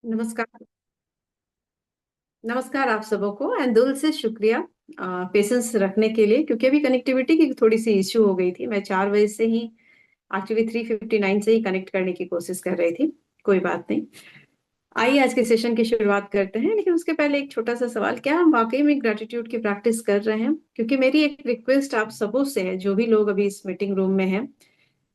नमस्कार। नमस्कार आप सबों को एंड दिल से शुक्रिया पेशेंस रखने के लिए, क्योंकि अभी कनेक्टिविटी की थोड़ी सी इश्यू हो गई थी। मैं 4 बजे से ही एक्चुअली 3:59 से ही कनेक्ट करने की कोशिश कर रही थी। कोई बात नहीं। आइए आज के सेशन की शुरुआत करते हैं, लेकिन उसके पहले एक छोटा सा सवाल, क्या हम वाकई में ग्रेटिट्यूड की प्रैक्टिस कर रहे हैं? क्योंकि मेरी एक रिक्वेस्ट आप सबों से है, जो भी लोग अभी इस मीटिंग रूम में हैं,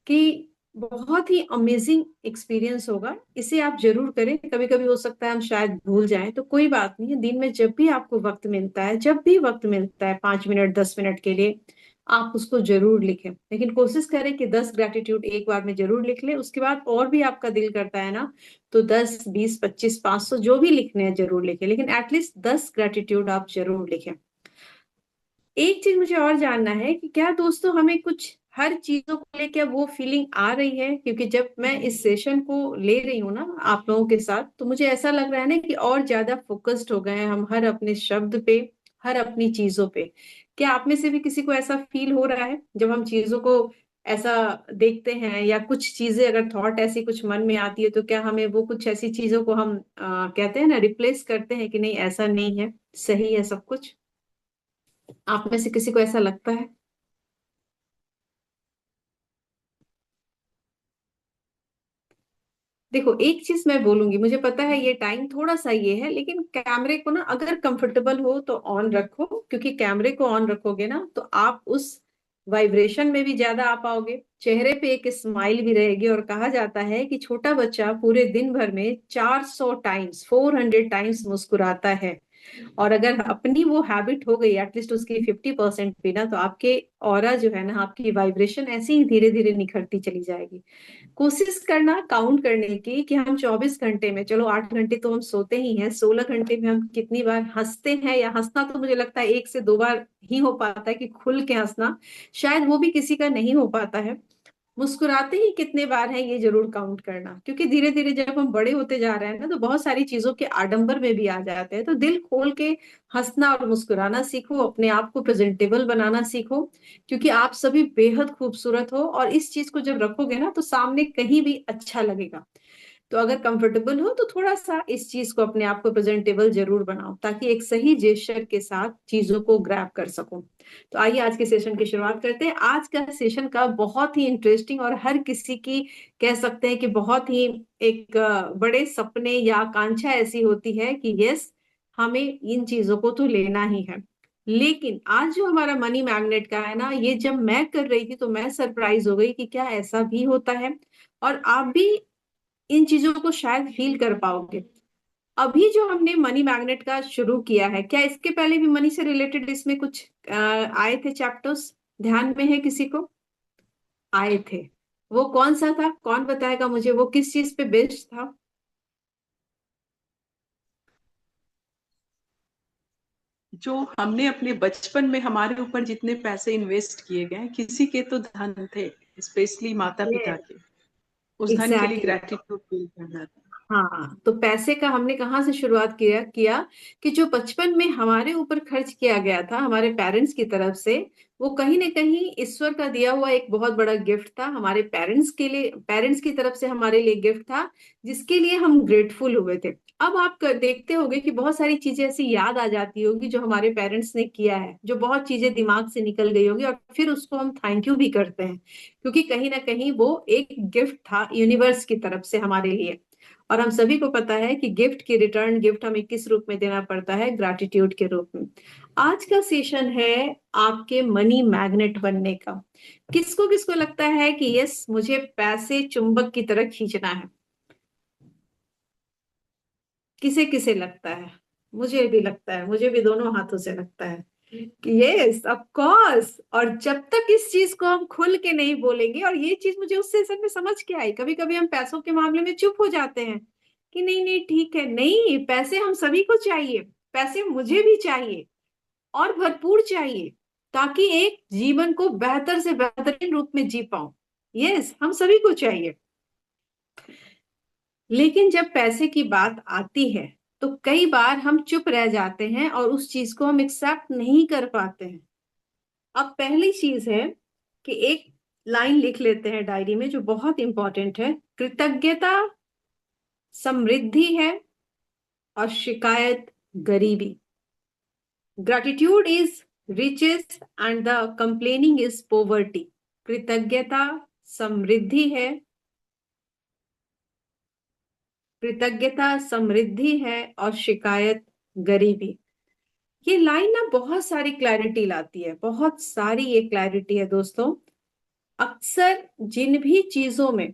कि बहुत ही अमेजिंग एक्सपीरियंस होगा। इसे आप जरूर करें। कभी कभी हो सकता है हम शायद भूल जाएं, तो कोई बात नहीं है। दिन में जब भी आपको वक्त मिलता है, जब भी वक्त मिलता है, 5 मिनट 10 मिनट के लिए आप उसको जरूर लिखें। लेकिन कोशिश करें कि 10 ग्रेटिट्यूड एक बार में जरूर लिख लें। उसके बाद और भी आपका दिल करता है ना, तो 10 20 25 500 जो भी लिखने हैं जरूर लिखें, लेकिन एटलीस्ट 10 ग्रेटिट्यूड आप जरूर लिखें। एक चीज मुझे और जानना है कि क्या दोस्तों हमें कुछ हर चीजों को लेकर वो फीलिंग आ रही है? क्योंकि जब मैं इस सेशन को ले रही हूँ ना आप लोगों के साथ, तो मुझे ऐसा लग रहा है ना कि और ज्यादा फोकस्ड हो गए हैं हम, हर अपने शब्द पे, हर अपनी चीजों पे। क्या आप में से भी किसी को ऐसा फील हो रहा है जब हम चीजों को ऐसा देखते हैं, या कुछ चीजें अगर थॉट ऐसी कुछ मन में आती है, तो क्या हमें वो कुछ ऐसी चीजों को हम कहते हैं ना, रिप्लेस करते हैं कि नहीं ऐसा नहीं है, सही है सब कुछ? आप में से किसी को ऐसा लगता है? देखो, एक चीज मैं बोलूंगी, मुझे पता है ये टाइम थोड़ा सा ये है, लेकिन कैमरे को ना अगर कंफर्टेबल हो तो ऑन रखो। क्योंकि कैमरे को ऑन रखोगे ना, तो आप उस वाइब्रेशन में भी ज्यादा आ पाओगे, चेहरे पे एक स्माइल भी रहेगी। और कहा जाता है कि छोटा बच्चा पूरे दिन भर में 400 टाइम्स, 400 टाइम्स मुस्कुराता है। और अगर अपनी वो हैबिट हो गई एटलीस्ट उसकी 50% भी ना, तो आपके ऑरा जो है ना, आपकी वाइब्रेशन ऐसे ही धीरे धीरे निखरती चली जाएगी। कोशिश करना काउंट करने की कि हम 24 घंटे में, चलो 8 घंटे तो हम सोते ही हैं, 16 घंटे में हम कितनी बार हंसते हैं। या हंसना तो मुझे लगता है 1 से 2 बार ही हो पाता है, कि खुल के हंसना शायद वो भी किसी का नहीं हो पाता है। मुस्कुराते ही कितने बार है, ये जरूर काउंट करना। क्योंकि धीरे धीरे जब हम बड़े होते जा रहे हैं ना, तो बहुत सारी चीजों के आडंबर में भी आ जाते हैं। तो दिल खोल के हंसना और मुस्कुराना सीखो, अपने आप को प्रेजेंटेबल बनाना सीखो। क्योंकि आप सभी बेहद खूबसूरत हो, और इस चीज को जब रखोगे ना, तो सामने कहीं भी अच्छा लगेगा। तो अगर कंफर्टेबल हो तो थोड़ा सा इस चीज को, अपने आप को प्रेजेंटेबल जरूर बनाओ, ताकि एक सही जेस्चर के साथ चीजों को ग्रैब कर सको। तो आइए आज के सेशन की शुरुआत करते हैं। आज का सेशन का बहुत ही इंटरेस्टिंग, और हर किसी की कह सकते हैं कि बहुत ही एक बड़े सपने या आकांक्षा ऐसी होती है कि यस, हमें इन चीजों को तो लेना ही है। लेकिन आज जो हमारा मनी मैग्नेट का है ना, ये जब मैं कर रही थी तो मैं सरप्राइज हो गई कि क्या ऐसा भी होता है। और आप भी इन चीजों को शायद फील कर पाओगे। अभी जो हमने मनी मैग्नेट का शुरू किया है, क्या इसके पहले भी मनी से रिलेटेड इसमें कुछ आए थे चैप्टर्स? ध्यान में है किसी को? आए थे। वो कौन सा था, कौन बताएगा मुझे, वो किस चीज पे बेस्ड था? जो हमने अपने बचपन में हमारे ऊपर जितने पैसे इन्वेस्ट किए गए हैं, किसी के तो धन थे, स्पेशली माता पिता के, उस धन के लिए एग्जैक्टली। ग्रेटिट्यूड फील करना था। हाँ, तो पैसे का हमने कहाँ से शुरुआत किया कि जो बचपन में हमारे ऊपर खर्च किया गया था हमारे पेरेंट्स की तरफ से, वो कहीं ना कहीं ईश्वर का दिया हुआ एक बहुत बड़ा गिफ्ट था हमारे पेरेंट्स के लिए, पेरेंट्स की तरफ से हमारे लिए गिफ्ट था, जिसके लिए हम ग्रेटफुल हुए थे। अब आप देखते होंगे कि बहुत सारी चीजें ऐसी याद आ जाती होगी जो हमारे पेरेंट्स ने किया है, जो बहुत चीजें दिमाग से निकल गई होगी, और फिर उसको हम थैंक यू भी करते हैं। क्योंकि कहीं ना कहीं वो एक गिफ्ट था यूनिवर्स की तरफ से हमारे लिए। और हम सभी को पता है कि गिफ्ट की रिटर्न गिफ्ट हमें किस रूप में देना पड़ता है? ग्रैटिट्यूड के रूप में। आज का सेशन है आपके मनी मैग्नेट बनने का। किसको किसको लगता है कि यस, मुझे पैसे चुंबक की तरह खींचना है? किसे किसे लगता है? मुझे भी लगता है, मुझे भी दोनों हाथों से लगता है कि यस ऑफ कोर्स। और जब तक इस चीज को हम खुल के नहीं बोलेंगे, और ये चीज मुझे उस सेशन में समझ के आई, कभी कभी हम पैसों के मामले में चुप हो जाते हैं कि नहीं नहीं ठीक है, नहीं, पैसे हम सभी को चाहिए, पैसे मुझे भी चाहिए, और भरपूर चाहिए, ताकि एक जीवन को बेहतर से बेहतरीन रूप में जी पाऊं। यस, हम सभी को चाहिए। लेकिन जब पैसे की बात आती है, तो कई बार हम चुप रह जाते हैं और उस चीज को हम एक्सेप्ट नहीं कर पाते हैं। अब पहली चीज है कि एक लाइन लिख लेते हैं डायरी में, जो बहुत इंपॉर्टेंट है। कृतज्ञता समृद्धि है, और शिकायत गरीबी। Gratitude is riches and the complaining is poverty. कृतज्ञता समृद्धि है, कृतज्ञता समृद्धि है और शिकायत गरीबी। ये लाइन ना बहुत सारी क्लैरिटी लाती है, बहुत सारी ये क्लैरिटी है दोस्तों। अक्सर जिन भी चीजों में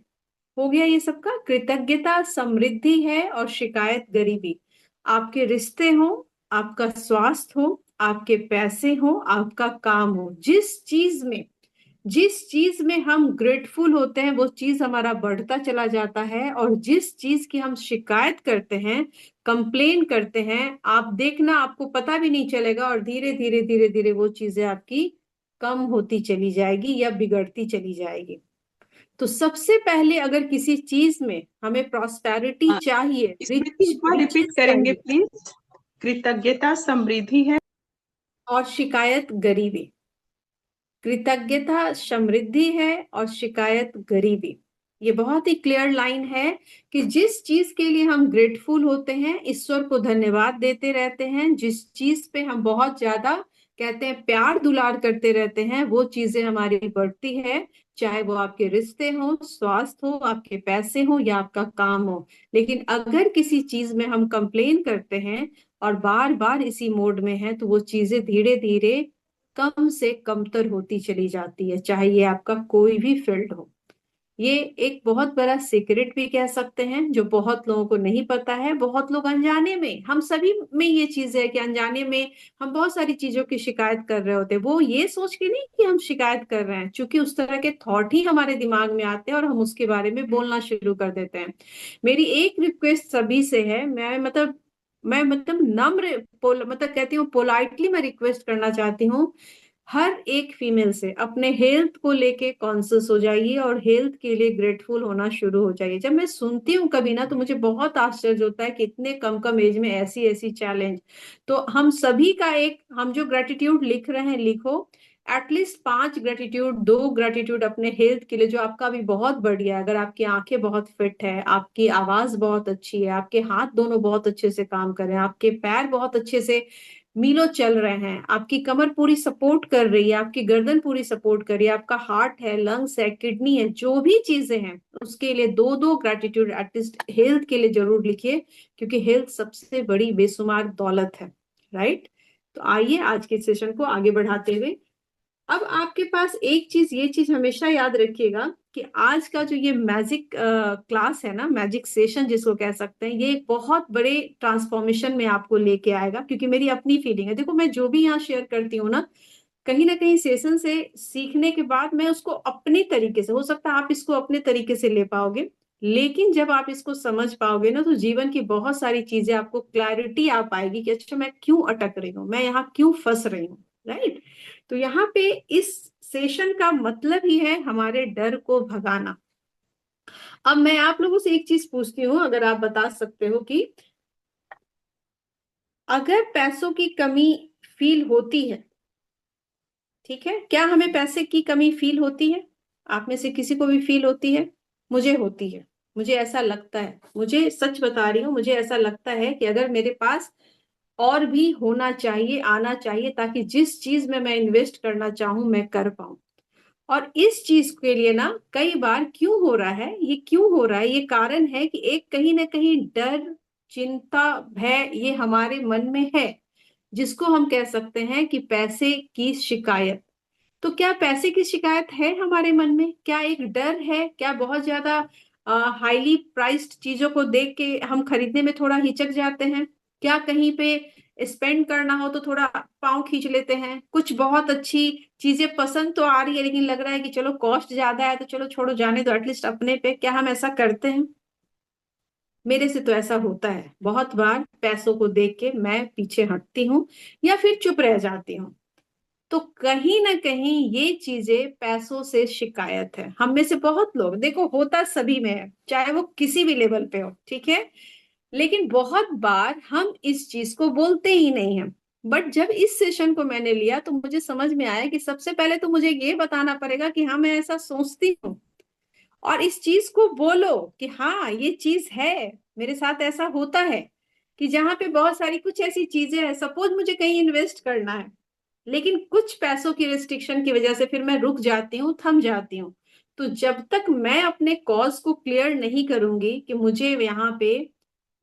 हो गया ये सबका, कृतज्ञता समृद्धि है और शिकायत गरीबी। आपके रिश्ते हो, आपका स्वास्थ्य हो, आपके पैसे हो, आपका काम हो, जिस चीज में हम ग्रेटफुल होते हैं वो चीज हमारा बढ़ता चला जाता है, और जिस चीज की हम शिकायत करते हैं, कंप्लेन करते हैं, आप देखना आपको पता भी नहीं चलेगा और धीरे धीरे धीरे धीरे वो चीजें आपकी कम होती चली जाएगी या बिगड़ती चली जाएगी। तो सबसे पहले अगर किसी चीज में हमें प्रॉस्पेरिटी हाँ, चाहिए, इसमें से एक बार रिपीट रिचेस करेंगे चाहिए, प्लीज। कृतज्ञता समृद्धि है। और शिकायत गरीबी। कृतज्ञता समृद्धि है और शिकायत गरीबी। ये बहुत ही क्लियर लाइन है कि जिस चीज के लिए हम ग्रेटफुल होते हैं, ईश्वर को धन्यवाद देते रहते हैं, जिस चीज पे हम बहुत ज्यादा कहते हैं प्यार दुलार करते रहते हैं, वो चीजें हमारी बढ़ती है। चाहे वो आपके रिश्ते हो, स्वास्थ्य हो, आपके पैसे हो या आपका काम हो। लेकिन अगर किसी चीज में हम कंप्लेन करते हैं और बार बार इसी मोड में हैं, तो वो चीजें धीरे धीरे कम से कमतर होती चली जाती है, चाहे ये आपका कोई भी फील्ड हो। ये एक बहुत बड़ा सीक्रेट भी कह सकते हैं जो बहुत लोगों को नहीं पता है। बहुत लोग अनजाने में, हम सभी में ये चीज है कि अनजाने में हम बहुत सारी चीजों की शिकायत कर रहे होते हैं, वो ये सोच के नहीं कि हम शिकायत कर रहे हैं, क्योंकि उस तरह के थॉट ही हमारे दिमाग में आते हैं और हम उसके बारे में बोलना शुरू कर देते हैं। मेरी एक रिक्वेस्ट सभी से है, मैं मतलब नम्र मतलब कहती हूँ, पोलाइटली मैं रिक्वेस्ट करना चाहती हूँ, हर एक फीमेल से अपने हेल्थ को लेके कॉन्शियस हो जाइए और हेल्थ के लिए ग्रेटफुल होना शुरू हो जाइए। जब मैं सुनती हूँ कभी ना, तो मुझे बहुत आश्चर्य होता है कि इतने कम कम एज में ऐसी ऐसी चैलेंज। तो हम सभी का एक, हम जो ग्रेटिट्यूड लिख रहे हैं लिखो, एटलीस्ट 5 ग्रेटिट्यूड, 2 ग्रेटिट्यूड अपने हेल्थ के लिए जो आपका भी बहुत बढ़िया है। अगर आपकी आंखें बहुत फिट है, आपकी आवाज बहुत अच्छी है, आपके हाथ दोनों बहुत अच्छे से काम कर रहे हैं, आपके पैर बहुत अच्छे से मीलों चल रहे हैं, आपकी कमर पूरी सपोर्ट कर रही है, आपकी गर्दन पूरी सपोर्ट कर रही है, आपका हार्ट है, लंग्स है, किडनी है, जो भी चीजें हैं, उसके लिए 2 2 ग्रेटिट्यूड एटलीस्ट हेल्थ के लिए जरूर लिखिए, क्योंकि हेल्थ सबसे बड़ी बेशुमार दौलत है। राइट। तो आइए आज के सेशन को आगे बढ़ाते हुए, अब आपके पास एक चीज, ये चीज हमेशा याद रखिएगा कि आज का जो ये मैजिक क्लास है ना, मैजिक सेशन जिसको कह सकते हैं, ये एक बहुत बड़े ट्रांसफॉर्मेशन में आपको लेके आएगा। क्योंकि मेरी अपनी फीलिंग है, देखो मैं जो भी यहाँ शेयर करती हूँ ना कहीं सेशन से सीखने के बाद मैं उसको अपने तरीके से, हो सकता है आप इसको अपने तरीके से ले पाओगे, लेकिन जब आप इसको समझ पाओगे ना, तो जीवन की बहुत सारी चीजें आपको क्लैरिटी आ पाएगी कि अच्छा मैं क्यों अटक रही हूँ, मैं यहाँ क्यों फंस रही हूँ। राइट। तो यहाँ पे इस सेशन का मतलब ही है हमारे डर को भगाना। अब मैं आप लोगों से एक चीज पूछती हूँ, अगर आप बता सकते हो कि अगर पैसों की कमी फील होती है, ठीक है, क्या हमें पैसे की कमी फील होती है? आप में से किसी को भी फील होती है? मुझे होती है। मुझे ऐसा लगता है, मुझे सच बता रही हूँ, मुझे ऐसा लगता है कि अगर मेरे पास और भी होना चाहिए, आना चाहिए, ताकि जिस चीज में मैं इन्वेस्ट करना चाहूं मैं कर पाऊं। और इस चीज के लिए ना कई बार क्यों हो रहा है, ये क्यों हो रहा है, ये कारण है कि एक कहीं ना कहीं डर, चिंता, भय ये हमारे मन में है, जिसको हम कह सकते हैं कि पैसे की शिकायत। तो क्या पैसे की शिकायत है हमारे मन में? क्या एक डर है? क्या बहुत ज्यादा हाईली प्राइस्ड चीजों को देख के हम खरीदने में थोड़ा हिचक जाते हैं? क्या कहीं पे स्पेंड करना हो तो थोड़ा पाँव खींच लेते हैं? कुछ बहुत अच्छी चीजें पसंद तो आ रही है, लेकिन लग रहा है कि चलो कॉस्ट ज्यादा है तो चलो छोड़ो, जाने दो, एटलीस्ट अपने पे। क्या हम ऐसा करते हैं? मेरे से तो ऐसा होता है बहुत बार, पैसों को देख के मैं पीछे हटती हूँ या फिर चुप रह जाती हूँ। तो कहीं ना कहीं ये चीजें पैसों से शिकायत है। हम में से बहुत लोग, देखो होता सभी में है, चाहे वो किसी भी लेवल पे हो, ठीक है, लेकिन बहुत बार हम इस चीज को बोलते ही नहीं हैं। बट जब इस सेशन को मैंने लिया तो मुझे समझ में आया कि सबसे पहले तो मुझे ये बताना पड़ेगा कि हाँ मैं ऐसा सोचती हूँ, और इस चीज को बोलो कि हाँ ये चीज है, मेरे साथ ऐसा होता है। कि जहां पे बहुत सारी कुछ ऐसी चीजें हैं, सपोज मुझे कहीं इन्वेस्ट करना है, लेकिन कुछ पैसों की रिस्ट्रिक्शन की वजह से फिर मैं रुक जाती हूँ, थम जाती हूँ। तो जब तक मैं अपने कॉज को क्लियर नहीं करूंगी कि मुझे यहाँ पे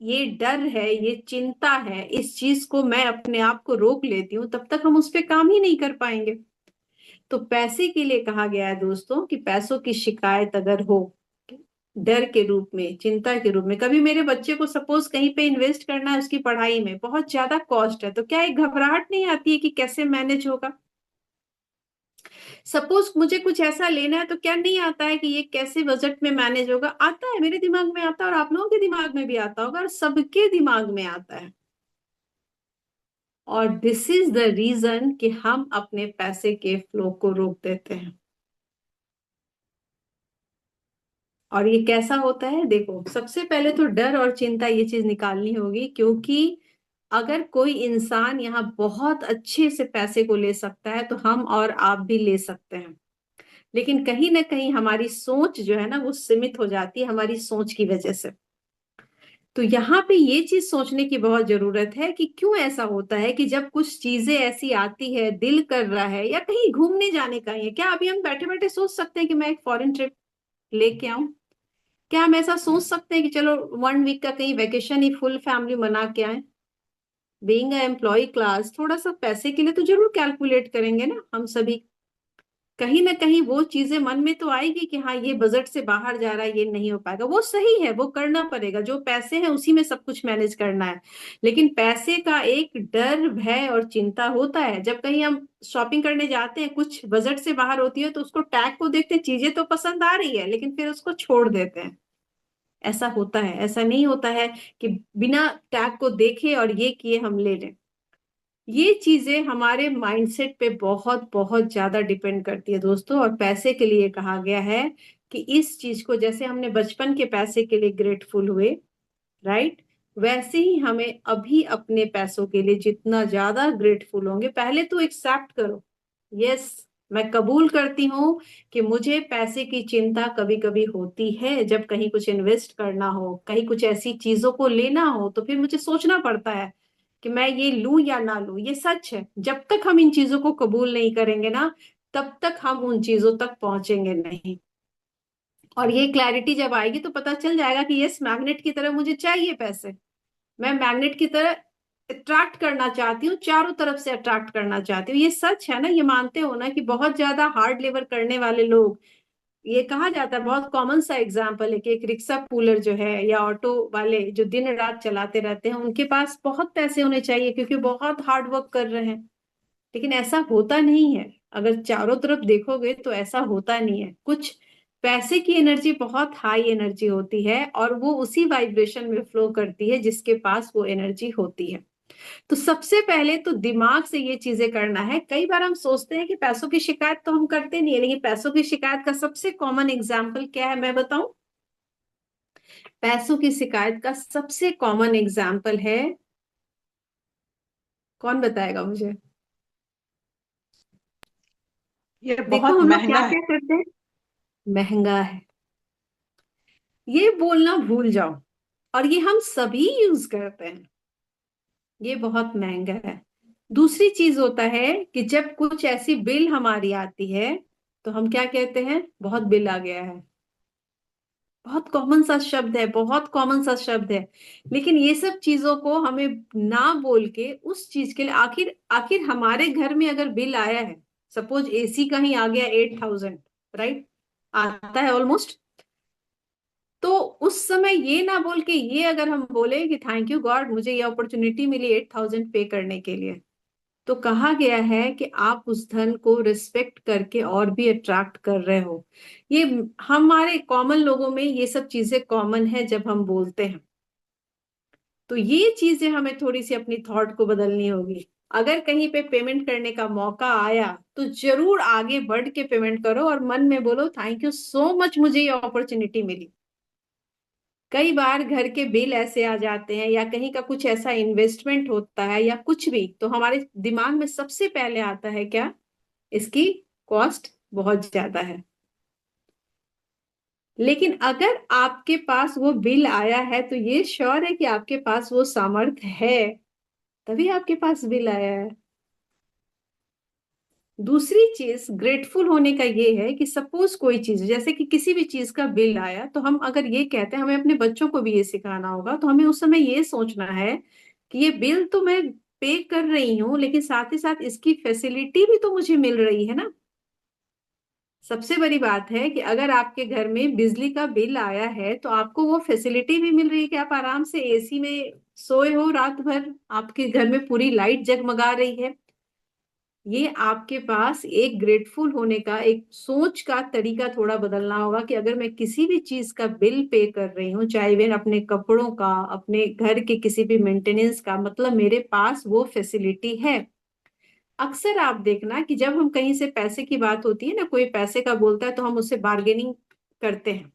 ये डर है, ये चिंता है, इस चीज को मैं अपने आप को रोक लेती हूँ, तब तक हम उस पर काम ही नहीं कर पाएंगे। तो पैसे के लिए कहा गया है दोस्तों कि पैसों की शिकायत अगर हो, डर के रूप में, चिंता के रूप में, कभी मेरे बच्चे को सपोज कहीं पे इन्वेस्ट करना है, उसकी पढ़ाई में बहुत ज्यादा कॉस्ट है, तो क्या एक घबराहट नहीं आती है कि कैसे मैनेज होगा? सपोज मुझे कुछ ऐसा लेना है, तो क्या नहीं आता है कि ये कैसे बजट में मैनेज होगा? आता है, मेरे दिमाग में आता है, और आप लोगों के दिमाग में भी आता होगा, और सबके दिमाग में आता है। और दिस इज द रीजन कि हम अपने पैसे के फ्लो को रोक देते हैं। और ये कैसा होता है? देखो, सबसे पहले तो डर और चिंता ये चीज निकालनी होगी, क्योंकि अगर कोई इंसान यहाँ बहुत अच्छे से पैसे को ले सकता है, तो हम और आप भी ले सकते हैं। लेकिन कहीं ना कहीं हमारी सोच जो है ना, वो सीमित हो जाती है हमारी सोच की वजह से। तो यहाँ पे ये चीज सोचने की बहुत जरूरत है कि क्यों ऐसा होता है कि जब कुछ चीजें ऐसी आती है, दिल कर रहा है, या कहीं घूमने जाने का ही है, क्या अभी हम बैठे बैठे सोच सकते हैं कि मैं एक फॉरेन ट्रिप लेके आऊं? क्या हम ऐसा सोच सकते हैं कि चलो 1 वीक का कहीं वेकेशन ही फुल फैमिली मना के आए? बीइंग अ एम्प्लॉय क्लास, थोड़ा सा पैसे के लिए तो जरूर कैलकुलेट करेंगे ना हम सभी। कहीं ना कहीं वो चीजें मन में तो आएगी कि हाँ, ये बजट से बाहर जा रहा है, ये नहीं हो पाएगा। वो सही है, वो करना पड़ेगा, जो पैसे हैं उसी में सब कुछ मैनेज करना है। लेकिन पैसे का एक डर, भय और चिंता होता है। जब कहीं हम शॉपिंग करने जाते हैं, कुछ बजट से बाहर होती है, तो उसको टैग को देखते हैं, चीजें तो पसंद आ रही है, लेकिन फिर उसको छोड़ देते हैं। ऐसा होता है, ऐसा नहीं होता है कि बिना टैग को देखे और ये किए हम ले लें। ये चीजें हमारे माइंडसेट पे बहुत बहुत ज्यादा डिपेंड करती है दोस्तों। और पैसे के लिए कहा गया है कि इस चीज को, जैसे हमने बचपन के पैसे के लिए ग्रेटफुल हुए, राइट, वैसे ही हमें अभी अपने पैसों के लिए जितना ज्यादा ग्रेटफुल होंगे, पहले तो एक्सेप्ट करो, यस, मैं कबूल करती हूँ कि मुझे पैसे की चिंता कभी कभी होती है। जब कहीं कुछ इन्वेस्ट करना हो, कहीं कुछ ऐसी चीजों को लेना हो, तो फिर मुझे सोचना पड़ता है कि मैं ये लूं या ना लूं। ये सच है, जब तक हम इन चीजों को कबूल नहीं करेंगे ना, तब तक हम उन चीजों तक पहुंचेंगे नहीं। और ये क्लैरिटी जब आएगी तो पता चल जाएगा कि यस, मैग्नेट की तरह मुझे चाहिए पैसे। मैं मैग्नेट की तरह अट्रैक्ट करना चाहती हूँ, चारों तरफ से अट्रैक्ट करना चाहती हूँ। ये सच है ना, ये मानते हो ना कि बहुत ज्यादा हार्ड लेबर करने वाले लोग, ये कहा जाता है, बहुत कॉमन सा एग्जांपल है कि एक रिक्शा पुलर जो है, या ऑटो वाले जो दिन रात चलाते रहते हैं, उनके पास बहुत पैसे होने चाहिए क्योंकि बहुत हार्ड वर्क कर रहे हैं। लेकिन ऐसा होता नहीं है। अगर चारों तरफ देखोगे तो ऐसा होता नहीं है। कुछ पैसे की एनर्जी बहुत हाई एनर्जी होती है, और वो उसी वाइब्रेशन में फ्लो करती है जिसके पास वो एनर्जी होती है। तो सबसे पहले तो दिमाग से ये चीजें करना है। कई बार हम सोचते हैं कि पैसों की शिकायत तो हम करते नहीं है, लेकिन पैसों की शिकायत का सबसे कॉमन एग्जाम्पल क्या है, मैं बताऊं? पैसों की शिकायत का सबसे कॉमन एग्जाम्पल है, कौन बताएगा मुझे? ये देखो, बहुत हम लोग क्या महंगा है। क्या करते हैं। महंगा है, ये बोलना भूल जाओ। और ये हम सभी यूज करते हैं, ये बहुत महंगा है। दूसरी चीज होता है कि जब कुछ ऐसी बिल हमारी आती है, तो हम क्या कहते हैं? बहुत बिल आ गया है। बहुत कॉमन सा शब्द है, बहुत कॉमन सा शब्द है। लेकिन ये सब चीजों को हमें ना बोल के, उस चीज के लिए, आखिर आखिर हमारे घर में अगर बिल आया है, सपोज एसी का ही आ गया 8,000, राइट, आता है ऑलमोस्ट। तो उस समय ये ना बोल के, ये अगर हम बोले कि थैंक यू गॉड, मुझे ये अपॉर्चुनिटी मिली 8,000 पे करने के लिए, तो कहा गया है कि आप उस धन को रिस्पेक्ट करके और भी अट्रैक्ट कर रहे हो। ये हमारे कॉमन लोगों में ये सब चीजें कॉमन है जब हम बोलते हैं। तो ये चीजें हमें थोड़ी सी अपनी थॉट को बदलनी होगी। अगर कहीं पे पेमेंट करने का मौका आया, तो जरूर आगे बढ़ के पेमेंट करो और मन में बोलो थैंक यू सो मच, मुझे ये अपॉर्चुनिटी मिली। कई बार घर के बिल ऐसे आ जाते हैं, या कहीं का कुछ ऐसा इन्वेस्टमेंट होता है, या कुछ भी, तो हमारे दिमाग में सबसे पहले आता है क्या? इसकी कॉस्ट बहुत ज्यादा है। लेकिन अगर आपके पास वो बिल आया है तो ये श्योर है कि आपके पास वो सामर्थ्य है, तभी आपके पास बिल आया है। दूसरी चीज ग्रेटफुल होने का ये है कि सपोज कोई चीज, जैसे कि किसी भी चीज का बिल आया, तो हम अगर ये कहते हैं, हमें अपने बच्चों को भी ये सिखाना होगा, तो हमें उस समय ये सोचना है कि ये बिल तो मैं पे कर रही हूँ, लेकिन साथ ही साथ इसकी फैसिलिटी भी तो मुझे मिल रही है ना। सबसे बड़ी बात है कि अगर आपके घर में बिजली का बिल आया है तो आपको वो फैसिलिटी भी मिल रही है कि आप आराम से एसी में सोए हो रात भर, आपके घर में पूरी लाइट जगमगा रही है। ये आपके पास एक ग्रेटफुल होने का, एक सोच का तरीका थोड़ा बदलना होगा कि अगर मैं किसी भी चीज का बिल पे कर रही हूँ, चाहे वह अपने कपड़ों का, अपने घर के किसी भी मेंटेनेंस का, मतलब मेरे पास वो फैसिलिटी है। अक्सर आप देखना कि जब हम कहीं से पैसे की बात होती है ना, कोई पैसे का बोलता है तो हम उससे बार्गेनिंग करते हैं।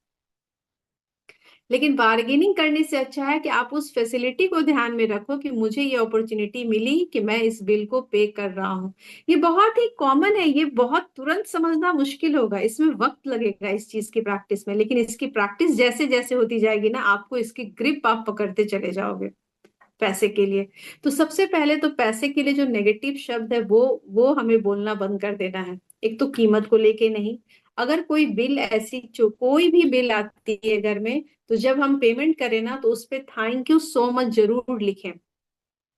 लेकिन बार्गेनिंग करने से अच्छा है कि आप उस फैसिलिटी को ध्यान में रखो कि मुझे ये अपॉर्चुनिटी मिली कि मैं इस बिल को पे कर रहा हूँ। ये बहुत ही कॉमन है, ये बहुत तुरंत समझना मुश्किल होगा, इसमें वक्त लगेगा इस चीज की प्रैक्टिस में, लेकिन इसकी प्रैक्टिस जैसे जैसे होती जाएगी ना, आपको इसकी ग्रिप आप पकड़ते चले जाओगे पैसे के लिए। तो सबसे पहले तो पैसे के लिए जो नेगेटिव शब्द है वो हमें बोलना बंद कर देना है। एक तो कीमत को लेके नहीं। अगर कोई बिल ऐसी, जो कोई भी बिल आती है घर में, तो जब हम पेमेंट करें ना तो उस पे थैंक यू सो मच जरूर लिखें।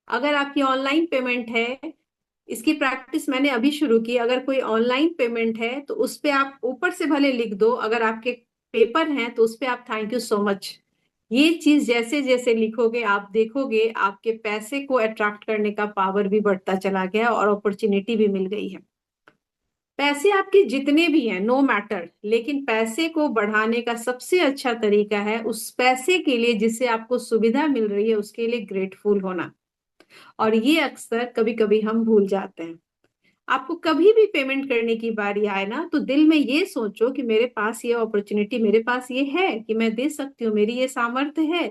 अगर आपकी ऑनलाइन पेमेंट है, इसकी प्रैक्टिस मैंने अभी शुरू की, अगर कोई ऑनलाइन पेमेंट है तो उस पे आप ऊपर से भले लिख दो, अगर आपके पेपर हैं तो उस पे आप थैंक यू सो मच। ये चीज जैसे जैसे लिखोगे आप देखोगे आपके पैसे को अट्रैक्ट करने का पावर भी बढ़ता चला गया और अपॉर्चुनिटी भी मिल गई है। पैसे आपके जितने भी हैं नो मैटर, लेकिन पैसे को बढ़ाने का सबसे अच्छा तरीका है उस पैसे के लिए जिससे आपको सुविधा मिल रही है उसके लिए ग्रेटफुल होना। और ये अक्सर कभी कभी हम भूल जाते हैं। आपको कभी भी पेमेंट करने की बारी आए ना, तो दिल में ये सोचो कि मेरे पास ये अपॉर्चुनिटी, मेरे पास ये है कि मैं दे सकती हूँ, मेरी ये सामर्थ्य है।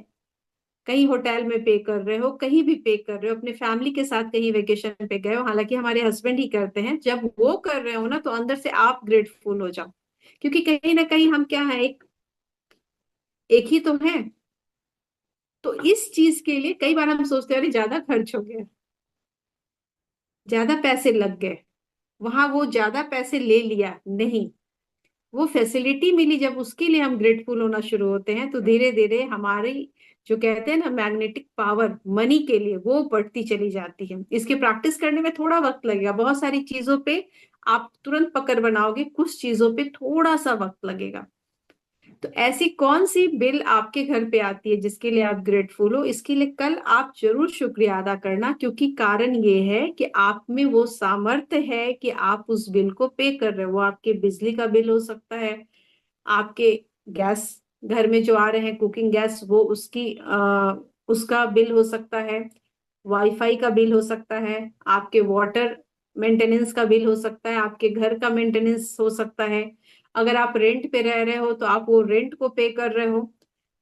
कहीं होटल में पे कर रहे हो, कहीं भी पे कर रहे हो, अपने फैमिली के साथ कहीं वेकेशन पे गए हो, हालांकि हमारे हस्बैंड ही करते हैं, जब वो कर रहे हो ना तो अंदर से आप ग्रेटफुल हो जाओ। क्योंकि कहीं ना कहीं हम क्या है, एक ही तो है। तो इस चीज के लिए कई बार हम सोचते हैं अरे ज्यादा खर्च हो गया, ज्यादा पैसे लग गए, वहां वो ज्यादा पैसे ले लिया, नहीं, वो फैसिलिटी मिली। जब उसके लिए हम ग्रेटफुल होना शुरू होते हैं तो धीरे धीरे हमारी, जो कहते हैं ना मैग्नेटिक पावर मनी के लिए, वो बढ़ती चली जाती है। इसकी प्रैक्टिस करने में थोड़ा वक्त लगेगा, बहुत सारी चीजों पे आप तुरंत पकड़ बनाओगे, कुछ चीजों पे थोड़ा सा वक्त लगेगा। तो ऐसी कौन सी बिल आपके घर पे आती है जिसके लिए आप ग्रेटफुल हो, इसके लिए कल आप जरूर शुक्रिया अदा करना, क्योंकि कारण ये है कि आप में वो सामर्थ्य है कि आप उस बिल को पे कर रहे हो। वो आपके बिजली का बिल हो सकता है, आपके गैस, घर में जो आ रहे हैं कुकिंग गैस, वो उसका बिल हो सकता है, वाईफाई का बिल हो सकता है, आपके वाटर मेंटेनेंस का बिल हो सकता है, आपके घर का मेंटेनेंस हो सकता है। अगर आप रेंट पे रह रहे हो तो आप वो रेंट को पे कर रहे हो।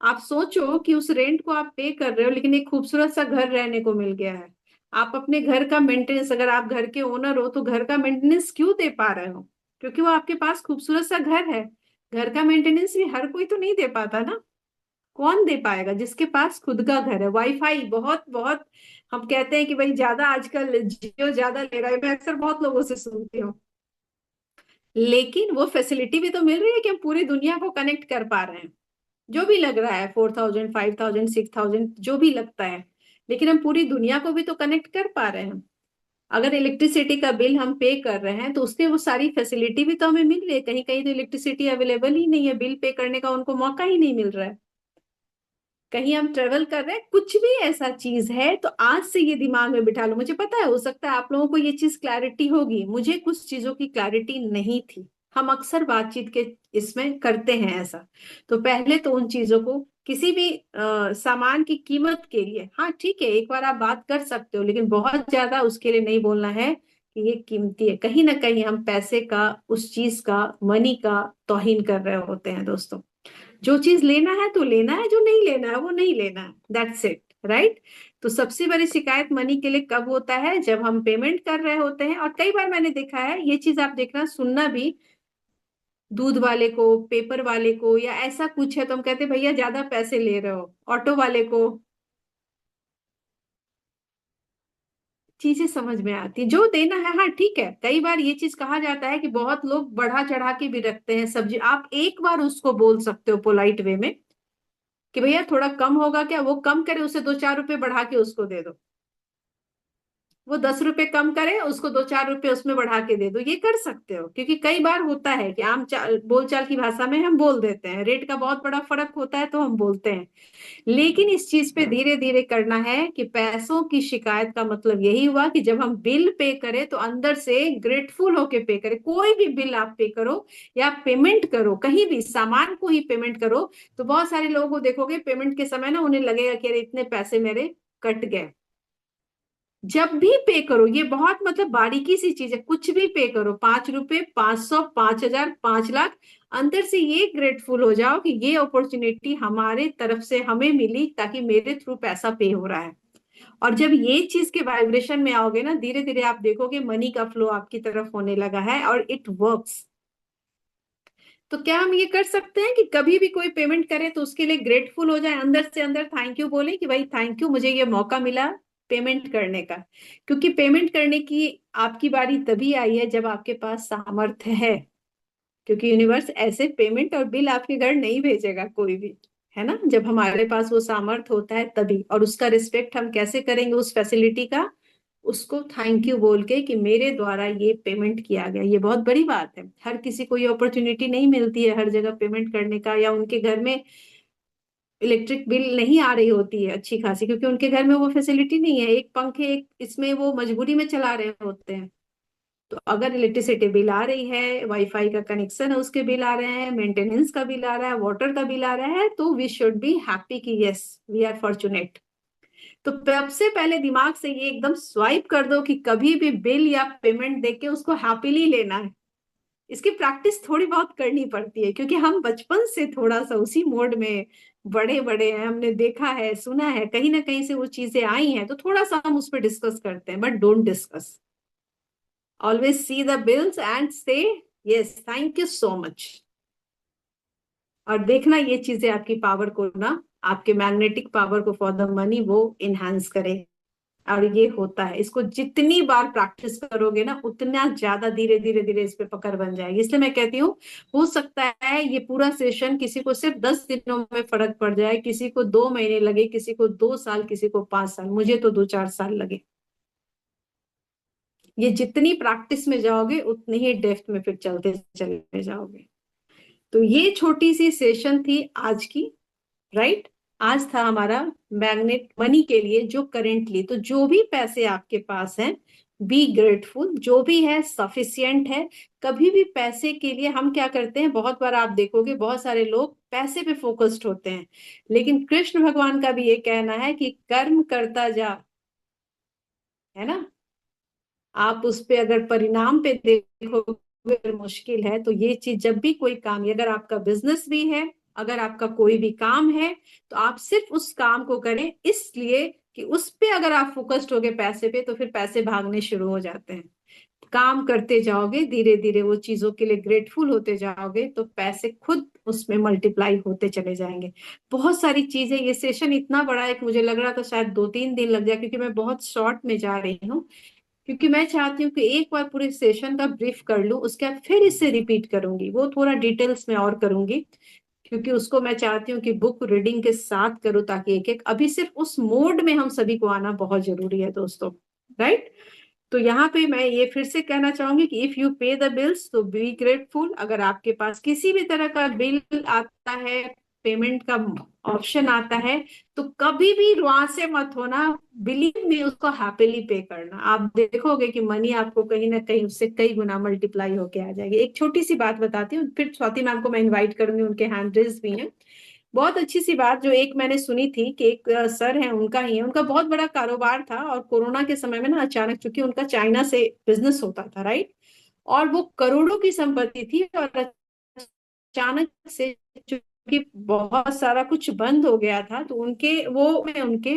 आप सोचो कि उस रेंट को आप पे कर रहे हो लेकिन एक खूबसूरत सा घर रहने को मिल गया है। आप अपने घर का मेंटेनेंस, अगर आप घर के ओनर हो तो घर का मेंटेनेंस क्यों दे पा रहे हो? क्योंकि वो आपके पास खूबसूरत सा घर है। घर का मेंटेनेंस भी हर कोई तो नहीं दे पाता ना। कौन दे पाएगा जिसके पास खुद का घर है? वाईफाई बहुत बहुत, हम कहते हैं कि भाई ज्यादा आजकल जियो ज्यादा ले रहा है, मैं अक्सर बहुत लोगों से सुनती हूँ, लेकिन वो फैसिलिटी भी तो मिल रही है कि हम पूरी दुनिया को कनेक्ट कर पा रहे हैं। जो भी लग रहा है 4000 5000 6000 जो भी लगता है, लेकिन हम पूरी दुनिया को भी तो कनेक्ट कर पा रहे हैं। अगर इलेक्ट्रिसिटी का बिल हम पे कर रहे हैं तो उसके वो सारी फैसिलिटी भी तो हमें मिल रही है। कहीं कहीं तो इलेक्ट्रिसिटी अवेलेबल ही नहीं है, बिल पे करने का उनको मौका ही नहीं मिल रहा है। कहीं हम ट्रेवल कर रहे हैं, कुछ भी ऐसा चीज है, तो आज से ये दिमाग में बिठा लो। मुझे पता है हो सकता है आप लोगों को ये चीज क्लैरिटी होगी, मुझे कुछ चीजों की क्लैरिटी नहीं थी। हम अक्सर बातचीत के इसमें करते हैं ऐसा। तो पहले तो उन चीजों को, किसी भी सामान की कीमत के लिए, हाँ ठीक है एक बार आप बात कर सकते हो, लेकिन बहुत ज्यादा उसके लिए नहीं बोलना है कि ये कीमती है। कहीं ना कहीं हम पैसे का, उस चीज का, मनी का तौहीन कर रहे होते हैं दोस्तों। जो चीज लेना है तो लेना है, जो नहीं लेना है वो नहीं लेना है, दैट्स इट, राइट। तो सबसे बड़ी शिकायत मनी के लिए कब होता है? जब हम पेमेंट कर रहे होते हैं। और कई बार मैंने देखा है, ये चीज आप देखना सुनना भी, दूध वाले को, पेपर वाले को, या ऐसा कुछ है तो हम कहते हैं भैया ज्यादा पैसे ले रहे हो, ऑटो वाले को। चीजें समझ में आती, जो देना है, हाँ ठीक है। कई बार ये चीज कहा जाता है कि बहुत लोग बढ़ा चढ़ा के भी रखते हैं सब्जी, आप एक बार उसको बोल सकते हो पोलाइट वे में कि भैया थोड़ा कम होगा क्या, वो कम करे, उसे 2-4 रुपए बढ़ा के उसको दे दो। वो 10 रुपए कम करे, उसको 2-4 रुपए उसमें बढ़ा के दे दो, ये कर सकते हो। क्योंकि कई बार होता है कि बोलचाल की भाषा में हम बोल देते हैं, रेट का बहुत बड़ा फर्क होता है तो हम बोलते हैं। लेकिन इस चीज पे धीरे धीरे करना है कि पैसों की शिकायत का मतलब यही हुआ कि जब हम बिल पे करें तो अंदर से ग्रेटफुल होके पे करें। कोई भी बिल आप पे करो या पेमेंट करो, कहीं भी सामान को ही पेमेंट करो, तो बहुत सारे लोगों को देखोगे पेमेंट के समय ना उन्हें लगेगा कि अरे इतने पैसे मेरे कट गए। जब भी पे करो, ये बहुत मतलब बारीकी सी चीज है, कुछ भी पे करो, 5 रुपए, 500, 5,000, 5 लाख, अंदर से ये ग्रेटफुल हो जाओ कि ये अपॉर्चुनिटी हमारे तरफ से हमें मिली ताकि मेरे थ्रू पैसा पे हो रहा है। और जब ये चीज के वाइब्रेशन में आओगे ना, धीरे धीरे आप देखोगे मनी का फ्लो आपकी तरफ होने लगा है और इट वर्क्स। तो क्या हम ये कर सकते हैं कि कभी भी कोई पेमेंट करे तो उसके लिए ग्रेटफुल हो जाए, अंदर से अंदर थैंक यू बोले कि भाई थैंक यू, मुझे ये मौका मिला पेमेंट करने का। क्योंकि पेमेंट करने की आपकी बारी तभी आई है जब आपके पास सामर्थ्य है। क्योंकि यूनिवर्स ऐसे पेमेंट और बिल आपके घर नहीं भेजेगा कोई भी, है ना। जब हमारे पास वो सामर्थ्य होता है तभी, और उसका रिस्पेक्ट हम कैसे करेंगे उस फैसिलिटी का, उसको थैंक यू बोल के कि मेरे द्वारा ये पेमेंट किया गया। ये बहुत बड़ी बात है, हर किसी को ये अपॉर्चुनिटी नहीं मिलती है हर जगह पेमेंट करने का, या उनके घर में इलेक्ट्रिक बिल नहीं आ रही होती है अच्छी खासी, क्योंकि उनके घर में वो फैसिलिटी नहीं है, एक पंखे एक इसमें वो मजबूरी में चला रहे होते हैं। तो अगर इलेक्ट्रिसिटी बिल आ रही है, वाईफाई का कनेक्शन है उसके बिल आ रहे हैं, मेंटेनेंस का बिल आ रहा है, वाटर का बिल आ रहा है, तो वी शुड बी हैप्पी कि यस वी आर फॉर्चुनेट। तो सबसे पहले दिमाग से ये एकदम स्वाइप कर दो कि कभी भी बिल या पेमेंट देके उसको हैप्पीली लेना है। इसकी प्रैक्टिस थोड़ी बहुत करनी पड़ती है क्योंकि हम बचपन से थोड़ा सा उसी मोड में बड़े बड़े हैं, हमने देखा है, सुना है, कहीं ना कहीं से वो चीजें आई हैं, तो थोड़ा सा हम उस पर डिस्कस करते हैं, but don't discuss. Always see the bills and say yes thank you so much. और देखना ये चीजें आपकी पावर को ना, आपके मैग्नेटिक पावर को फॉर द मनी वो इनहेंस करे। और ये होता है, इसको जितनी बार प्रैक्टिस करोगे ना उतना ज्यादा धीरे धीरे धीरे इस पे पकड़ बन जाएगी। इसलिए मैं कहती हूँ हो सकता है ये पूरा सेशन किसी को सिर्फ 10 दिनों में फर्क पड़ जाए, किसी को 2 महीने लगे, किसी को 2 साल, किसी को 5 साल, मुझे तो 2-4 साल लगे। ये जितनी प्रैक्टिस में जाओगे उतनी ही डेप्थ में फिर चलते चले जाओगे। तो ये छोटी सी सेशन थी आज की, राइट। आज था हमारा मैग्नेट मनी के लिए, जो करेंटली, तो जो भी पैसे आपके पास हैं बी ग्रेटफुल, जो भी है सफिशियंट है। कभी भी पैसे के लिए हम क्या करते हैं, बहुत बार आप देखोगे बहुत सारे लोग पैसे पे फोकस्ड होते हैं, लेकिन कृष्ण भगवान का भी ये कहना है कि कर्म करता जा, है ना। आप उस पे अगर परिणाम पे देखोगे अगर मुश्किल है, तो ये चीज जब भी कोई काम, अगर आपका बिजनेस भी है, अगर आपका कोई भी काम है, तो आप सिर्फ उस काम को करें, इसलिए कि उस पे अगर आप फोकस्ड होगे पैसे पे, तो फिर पैसे भागने शुरू हो जाते हैं। काम करते जाओगे धीरे धीरे, वो चीजों के लिए ग्रेटफुल होते जाओगे, तो पैसे खुद उसमें मल्टीप्लाई होते चले जाएंगे। बहुत सारी चीजें, ये सेशन इतना बड़ा है कि मुझे लग रहा था शायद 2-3 दिन लग जाए, क्योंकि मैं बहुत शॉर्ट में जा रही हूँ। क्योंकि मैं चाहती हूँ कि एक बार पूरे सेशन का ब्रीफ कर लूँ, उसके बाद फिर इससे रिपीट करूंगी, वो थोड़ा डिटेल्स में और करूंगी। क्योंकि उसको मैं चाहती हूँ कि बुक रीडिंग के साथ करूँ, ताकि एक एक, अभी सिर्फ उस मोड में हम सभी को आना बहुत जरूरी है दोस्तों, राइट। तो यहाँ पे मैं ये फिर से कहना चाहूंगी कि इफ यू पे द बिल्स तो बी ग्रेटफुल। अगर आपके पास किसी भी तरह का बिल आता है, पेमेंट का ऑप्शन आता है, तो कभी भी रुआ से मत होना, बिलीव में उसको हैप्पीली पे करना। आप देखोगे कि मनी आपको कहीं ना कहीं उससे कई गुना मल्टीप्लाई होके आ जाएगी। एक छोटी सी बात बताती हूँ, फिर स्वाति मैम को मैं इनवाइट करूंगी, उनके हैंड रेज भी हैं। बहुत अच्छी सी बात जो एक मैंने सुनी थी कि एक सर है, उनका ही है, उनका बहुत बड़ा कारोबार था, और कोरोना के समय में ना अचानक, चूंकि उनका चाइना से बिजनेस होता था, राइट, और वो करोड़ों की संपत्ति थी, और अचानक से चूंकि बहुत सारा कुछ बंद हो गया था, तो उनके वो में उनके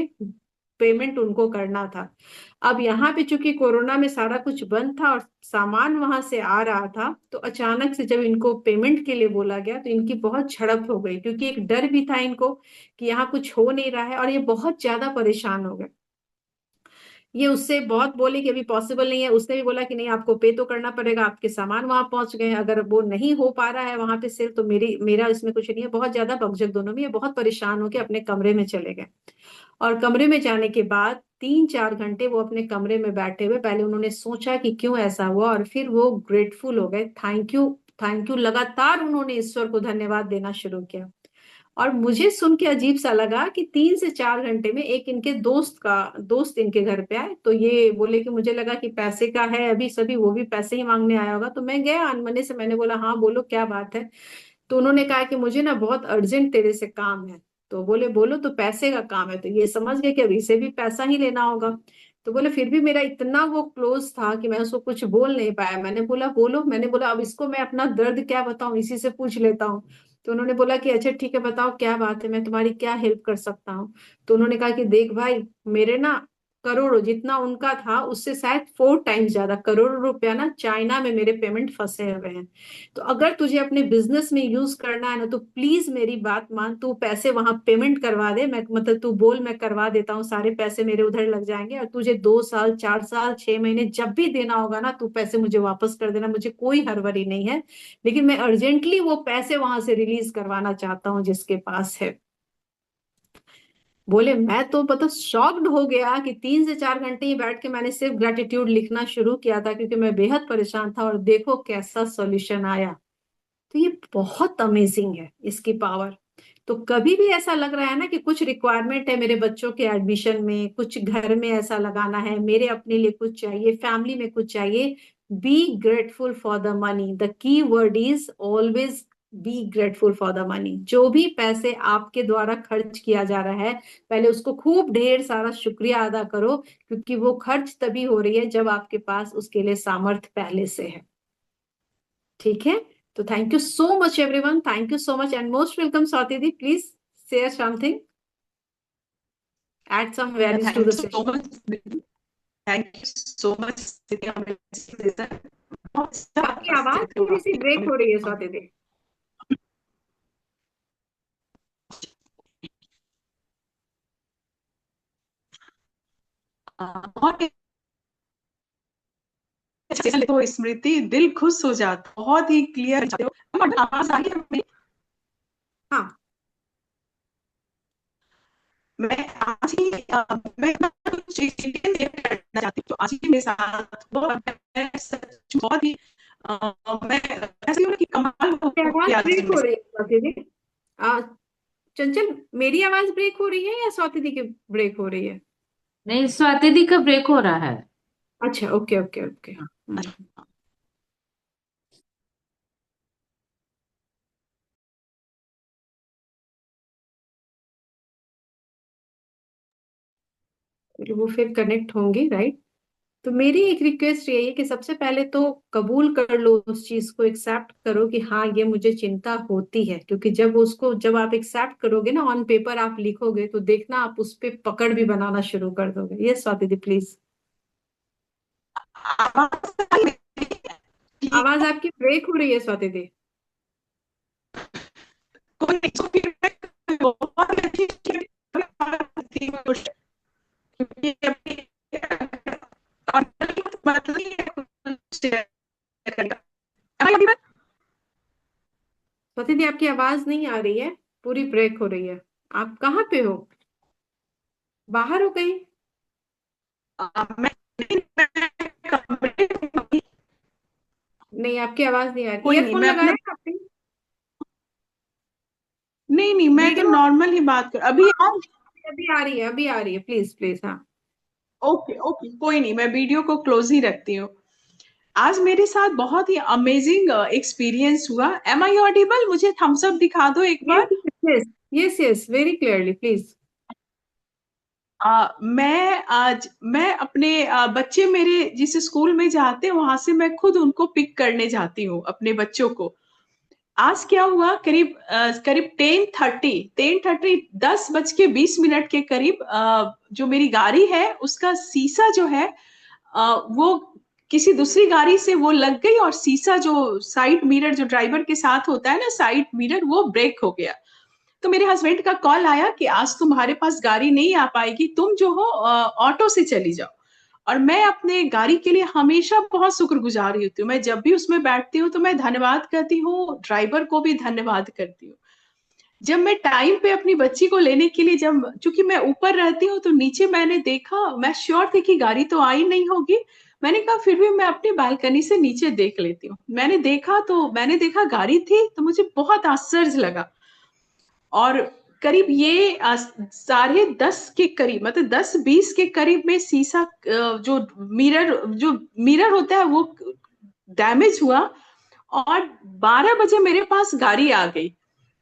पेमेंट उनको करना था। अब यहाँ पे चूंकि कोरोना में सारा कुछ बंद था और सामान वहां से आ रहा था, तो अचानक से जब इनको पेमेंट के लिए बोला गया तो इनकी बहुत झड़प हो गई, क्योंकि एक डर भी था इनको कि यहाँ कुछ हो नहीं रहा है, और ये बहुत ज्यादा परेशान हो गए। ये उससे बहुत बोले कि अभी पॉसिबल नहीं है, उसने भी बोला कि नहीं आपको पे तो करना पड़ेगा, आपके सामान वहां पहुंच गए हैं, अगर वो नहीं हो पा रहा है वहां पे सेल तो मेरा इसमें कुछ नहीं है। बहुत ज्यादा बकझक दोनों में, ये बहुत परेशान होकर अपने कमरे में चले गए। और कमरे में जाने के बाद 3-4 घंटे वो अपने कमरे में बैठे हुए, पहले उन्होंने सोचा कि क्यों ऐसा हुआ, और फिर वो ग्रेटफुल हो गए, थैंक यू थैंक यू, लगातार उन्होंने ईश्वर को धन्यवाद देना शुरू किया। और मुझे सुन के अजीब सा लगा कि 3 से 4 घंटे में एक इनके दोस्त इनके घर पे आए, तो ये बोले कि मुझे लगा कि पैसे का है अभी सभी, वो भी पैसे ही मांगने आया होगा, तो मैं गया अनमने से, मैंने बोला हाँ बोलो क्या बात है। तो उन्होंने कहा कि मुझे ना बहुत अर्जेंट तेरे से काम है। तो बोले बोलो, तो पैसे का काम है, तो ये समझ गए कि अब इसे भी पैसा ही लेना होगा। तो बोले फिर भी मेरा इतना वो क्लोज था कि मैं उसको कुछ बोल नहीं पाया। मैंने बोला बोलो, मैंने बोला अब इसको मैं अपना दर्द क्या बताऊं, इसी से पूछ लेता हूँ। तो उन्होंने बोला कि अच्छा ठीक है बताओ क्या बात है, मैं तुम्हारी क्या हेल्प कर सकता हूँ। तो उन्होंने कहा कि देख भाई, मेरे ना करोड़ों, जितना उनका था उससे शायद 4 टाइम्स ज्यादा, करोड़ों रुपया ना चाइना में मेरे पेमेंट फंसे हुए हैं। तो अगर तुझे अपने बिजनेस में यूज करना है ना, तो प्लीज मेरी बात मान, तू पैसे वहां पेमेंट करवा दे, मैं मतलब तू बोल मैं करवा देता हूँ, सारे पैसे मेरे उधर लग जाएंगे, और तुझे 2 साल 4 साल 6 महीने जब भी देना होगा ना, तू पैसे मुझे वापस कर देना, मुझे कोई हड़बड़ी नहीं है। लेकिन मैं अर्जेंटली वो पैसे वहां से रिलीज करवाना चाहता हूँ जिसके पास है। बोले मैं तो पता शॉक्ड हो गया कि 3 से 4 घंटे ही बैठ के मैंने सिर्फ ग्रेटिट्यूड लिखना शुरू किया था, क्योंकि मैं बेहद परेशान था, और देखो कैसा सॉल्यूशन आया। तो ये बहुत अमेजिंग है इसकी पावर। तो कभी भी ऐसा लग रहा है ना कि कुछ रिक्वायरमेंट है मेरे बच्चों के एडमिशन में, कुछ घर में ऐसा लगाना है, मेरे अपने लिए कुछ चाहिए, फैमिली में कुछ चाहिए, be grateful for the money. The key word is always be grateful for the money. जो भी पैसे आपके द्वारा खर्च किया जा रहा है, पहले उसको खूब ढेर सारा शुक्रिया अदा करो, क्योंकि वो खर्च तभी हो रही है जब आपके पास उसके लिए सामर्थ्य पहले से है। ठीक है। तो thank you so much everyone, thank you so much and most welcome Swati the, please share something, add some values to thank the you so session. Much, thank you so much. बहुत अच्छा आपकी आवाज देते हो थोड़ी सी ब्रेक हो रही है आप। स्वाति दी। बहुत तो स्मृति दिल खुश हो जाता, बहुत ही क्लियर आवाज आ रही है मेरी? हाँ। मैं आज ही मैं कुछ चीजें शेयर करना चाहती हूँ जो आज ही मेरे साथ मैं सच बहुत ही मैं ऐसी हूँ कि कमाल हो आपकी आवाज गया आज ब्रेक मेरे हो साथ। रही है स्वाति दी। आ, चंचल, मेरी आवाज ब्रेक हो रही है या स्वाति दी की ब्रेक हो रही है? नहीं, स्वाति दी का ब्रेक हो रहा है। अच्छा ओके ओके ओके। अच्छा, वो फिर कनेक्ट होंगे, राइट? तो मेरी एक रिक्वेस्ट यही है कि सबसे पहले तो कबूल कर लो उस चीज को, एक्सेप्ट करो कि हाँ ये मुझे चिंता होती है, क्योंकि जब आप एक्सेप्ट करोगे ना, ऑन पेपर आप लिखोगे, तो देखना आप उस पे पकड़ भी बनाना शुरू कर दोगे। ये स्वाति दी प्लीज। आवाज आवाज आपकी ब्रेक हो रही है स्वाति दी। कोई बहुत अच्छी क्योंकि अभी मतलब स्वाति दी आपकी आवाज नहीं आ रही है, पूरी ब्रेक हो रही है। आप कहाँ पे हो, बाहर हो कहीं? मैं नहीं आपकी आवाज नहीं आ रही, कोई नहीं, ईयरफोन मैं लगाया अपना है आपने? नहीं नहीं, मैं तो वीडियो, नॉर्मल ही बात कर अभी आज। अभी आ रही है, अभी आ रही है, प्लीज प्लीज, हाँ। ओके ओके, कोई नहीं, मैं वीडियो को क्लोज ही रखती हूँ। आज मेरे साथ बहुत ही अमेजिंग एक्सपीरियंस हुआ। Am I audible? मुझे थम्स अप दिखा दो एक यस बार। Yes yes yes, very clearly please. मैं अपने बच्चे मेरे जिस स्कूल में जाते हैं वहां से मैं खुद उनको पिक करने जाती हूँ अपने बच्चों को। आज क्या हुआ, करीब करीब 10:30 10:20 के करीब जो मेरी गाड़ी है उसका शीशा जो है वो किसी दूसरी गाड़ी से वो लग गई, और शीशा जो साइड मिरर जो ड्राइवर के साथ होता है ना, साइड मिरर, वो ब्रेक हो गया। तो मेरे हस्बैंड का कॉल आया कि आज तुम्हारे पास गाड़ी नहीं आ पाएगी, तुम जो हो ऑटो से चली जाओ। और मैं अपने गाड़ी के लिए हमेशा बहुत शुक्रगुजार होती हूँ। मैं जब भी उसमें बैठती हूँ तो मैं धन्यवाद करती हूँ, ड्राइवर को भी धन्यवाद करती हूँ। जब मैं टाइम पे अपनी बच्ची को लेने के लिए, जब चूंकि मैं ऊपर रहती हूँ तो नीचे मैंने देखा, मैं श्योर थी कि गाड़ी तो आई नहीं होगी। मैंने कहा फिर भी मैं अपनी बालकनी से नीचे देख लेती हूँ। मैंने देखा गाड़ी थी, तो मुझे बहुत आश्चर्य लगा। और करीब ये 10:30 के करीब, मतलब 10:20 के करीब में शीशा जो मिरर होता है वो डैमेज हुआ, और 12 बजे मेरे पास गाड़ी आ गई।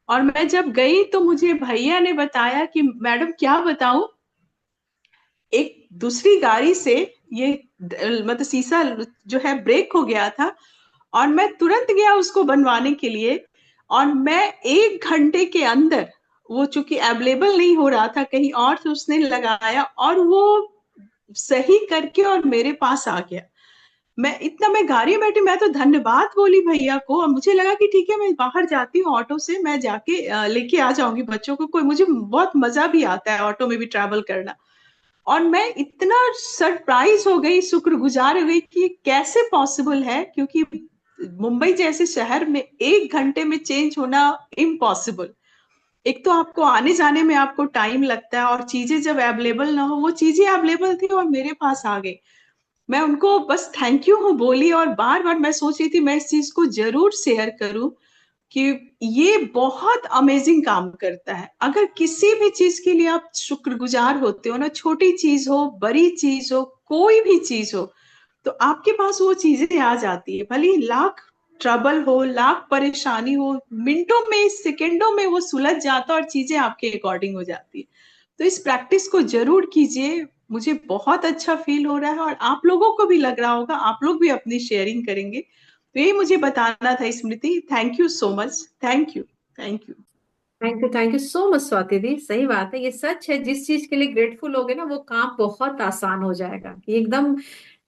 और मैं जब गई तो मुझे भैया ने बताया कि मैडम क्या बताऊं, एक दूसरी गाड़ी से ये मतलब शीशा जो है ब्रेक हो गया था, और मैं तुरंत गया उसको बनवाने के लिए। और मैं 1 घंटे के अंदर, वो चूंकि अवेलेबल नहीं हो रहा था कहीं और, तो उसने लगाया और वो सही करके और मेरे पास आ गया। मैं गाड़ी में बैठी, मैं तो धन्यवाद बोली भैया को, और मुझे लगा कि ठीक है मैं बाहर जाती हूँ ऑटो से, मैं जाके लेके आ जाऊंगी बच्चों को। कोई, मुझे बहुत मजा भी आता है ऑटो में भी ट्रैवल करना। और मैं इतना सरप्राइज हो गई, शुक्रगुजार हो गई कि कैसे पॉसिबल है, क्योंकि मुंबई जैसे शहर में 1 घंटे में चेंज होना इम्पॉसिबल। एक तो आपको आने जाने में आपको टाइम लगता है, और चीजें जब अवेलेबल ना हो, वो चीजें अवेलेबल थी और मेरे पास आ गई। मैं उनको बस थैंक यू हो बोली, और बार बार मैं सोच रही थी मैं इस चीज को जरूर शेयर करूं कि ये बहुत अमेजिंग काम करता है। अगर किसी भी चीज के लिए आप शुक्रगुजार होते हो ना, छोटी चीज हो, बड़ी चीज हो, कोई भी चीज हो, तो आपके पास वो चीजें आ जाती है। भले ही लाख ट्रबल हो, लाख परेशानी हो, मिनटों में, सेकंडों में वो सुलझ जाता है और चीजें आपके अकॉर्डिंग हो जाती है। तो इस प्रैक्टिस को जरूर कीजिए। मुझे बहुत अच्छा फील हो रहा है, और आप लोगों को भी लग रहा होगा, आप लोग भी अपनी शेयरिंग करेंगे। तो ये मुझे बताना था Smriti. Thank you so much. Thank you. Thank you. Thank you so much Swati दी। सही बात है, ये सच है, जिस चीज के लिए ग्रेटफुल होगे ना वो काम बहुत आसान हो जाएगा। ये एकदम,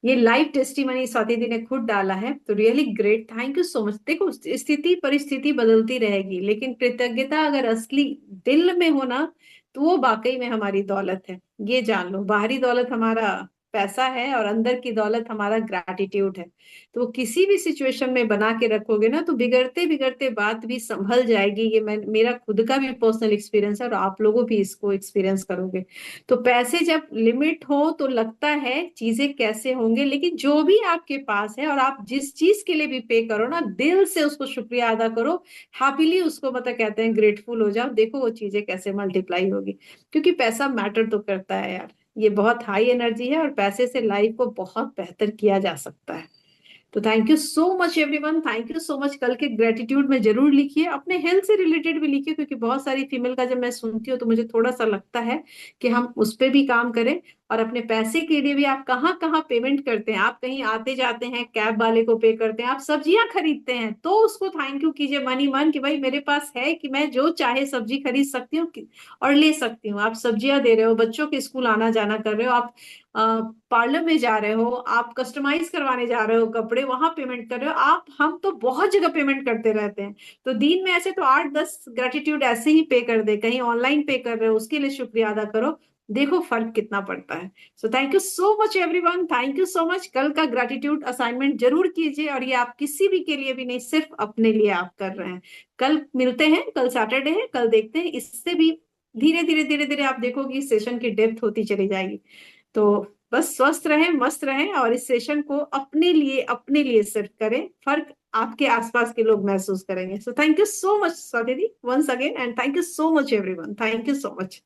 ये लाइव टेस्टिमनी स्वाति दी ने खुद डाला है, तो really great, thank you so much. देखो, स्थिति परिस्थिति बदलती रहेगी, लेकिन कृतज्ञता अगर असली दिल में हो ना, तो वो वाकई में हमारी दौलत है। ये जान लो, बाहरी दौलत हमारा पैसा है और अंदर की दौलत हमारा ग्रैटिट्यूड है। तो वो किसी भी सिचुएशन में बना के रखोगे ना, तो बिगड़ते बिगड़ते बात भी संभल जाएगी। ये मेरा खुद का भी पर्सनल एक्सपीरियंस है, और आप लोगों भी इसको एक्सपीरियंस करोगे। तो पैसे जब लिमिट हो तो लगता है चीजें कैसे होंगे, लेकिन जो भी आपके पास है और आप जिस चीज के लिए भी पे करो ना, दिल से उसको शुक्रिया अदा करो, हैप्पीली उसको, मतलब कहते हैं ग्रेटफुल हो जाओ, देखो वो चीजें कैसे मल्टीप्लाई होगी। क्योंकि पैसा मैटर तो करता है यार, ये बहुत हाई एनर्जी है, और पैसे से लाइफ को बहुत बेहतर किया जा सकता है। तो thank you so much everyone, thank you so much. कल के ग्रेटिट्यूड में जरूर लिखिए, अपने हेल्थ से रिलेटेड भी लिखिए, क्योंकि बहुत सारी फीमेल का जब मैं सुनती हूँ तो मुझे थोड़ा सा लगता है कि हम उस पर भी काम करें। और अपने पैसे के लिए भी आप कहाँ कहाँ पेमेंट करते हैं, आप कहीं आते जाते हैं, कैब वाले को पे करते हैं, आप सब्जियां खरीदते हैं, तो उसको थैंक यू कीजिए मन ही मन, कि भाई मेरे पास है कि मैं जो चाहे सब्जी खरीद सकती हूँ और ले सकती हूँ। आप सब्जियां दे रहे हो, बच्चों के स्कूल आना जाना कर रहे हो, आप पार्लर में जा रहे हो, आप कस्टमाइज करवाने जा रहे हो कपड़े, वहां पेमेंट कर रहे हो आप, हम तो बहुत जगह पेमेंट करते रहते हैं। तो दिन में ऐसे तो 8-10 ग्रेटिट्यूड ऐसे ही पे कर दे, कहीं ऑनलाइन पे कर रहे हो उसके लिए शुक्रिया अदा करो, देखो फर्क कितना पड़ता है। सो thank you so much everyone, thank you so much. कल का ग्रेटिट्यूड असाइनमेंट जरूर कीजिए, और ये आप किसी भी के लिए भी नहीं, सिर्फ अपने लिए आप कर रहे हैं। कल मिलते हैं, कल सैटरडे है, कल देखते हैं, इससे भी धीरे धीरे धीरे धीरे आप देखोगे सेशन की डेप्थ होती चली जाएगी। तो बस स्वस्थ रहें, मस्त रहें, और इस सेशन को अपने लिए सिर्फ करें, फर्क आपके आसपास के लोग महसूस करेंगे। So thank you so much Swati di, once again, and thank you so much everyone, thank you so much.